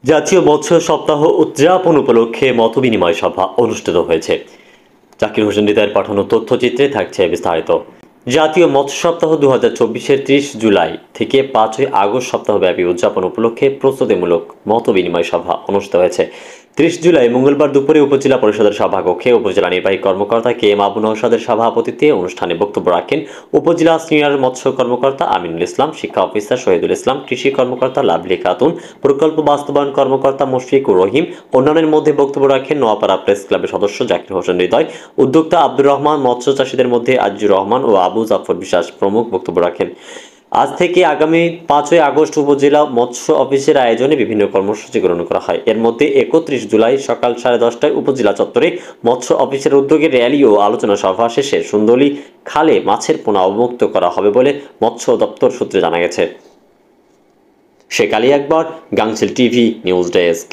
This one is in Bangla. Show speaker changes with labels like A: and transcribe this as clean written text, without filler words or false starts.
A: জাতীয় মৎস্য সপ্তাহ উদযাপন উপলক্ষে মতবিনিময় সভা অনুষ্ঠিত হয়েছে। জাকির হোসেন হৃদয়ের পাঠানো তথ্যচিত্রে থাকছে বিস্তারিত। জাতীয় মৎস্য সপ্তাহ 2024-এর 30 জুলাই থেকে 5ই আগস্ট সপ্তাহব্যাপী উদযাপন উপলক্ষে প্রস্তুতিমূলক মতবিনিময় সভা অনুষ্ঠিত হয়েছে। 30 জুলাই মঙ্গলবার দুপুরে উপজেলা পরিষদের সভাকক্ষে উপজেলা নির্বাহী কর্মকর্তা কে এম আবু নওশাদের সভাপতিত্বে অনুষ্ঠানে বক্তব্য রাখেন উপজেলা সিনিয়র মৎস্য কর্মকর্তা আমিনুল ইসলাম, শিক্ষা অফিসার শহীদুল ইসলাম, কৃষি কর্মকর্তা লাভলি খাতুন, প্রকল্প বাস্তবায়ন কর্মকর্তা মুশফিকুর রহিম। অন্যান্যের মধ্যে বক্তব্য রাখেন নোয়াপাড়া প্রেস ক্লাবের সদস্য জাকির হোসেন হৃদয়, উদ্যোক্তা আব্দুর রহমান, মৎস্য চাষীদের মধ্যে আজিজুর রহমান ও আবু জাফর বিশ্বাস প্রমুখ বক্তব্য রাখেন। আজ থেকে আগামী 5ই আগস্ট উপজেলা মৎস্য অফিসের আয়োজনে বিভিন্ন কর্মসূচি গ্রহণ করা হয়। এর মধ্যে 31 জুলাই সকাল 10:30টায় উপজেলা চত্বরে মৎস্য অফিসের উদ্যোগে র্যালি ও আলোচনা সভা শেষে সুন্দরী খালে মাছের পোনা অবমুক্ত করা হবে বলে মৎস্য দপ্তর সূত্রে জানা গেছে। শেখ আলী আকবর, গাংচিল টিভি নিউজ ডেস্ক।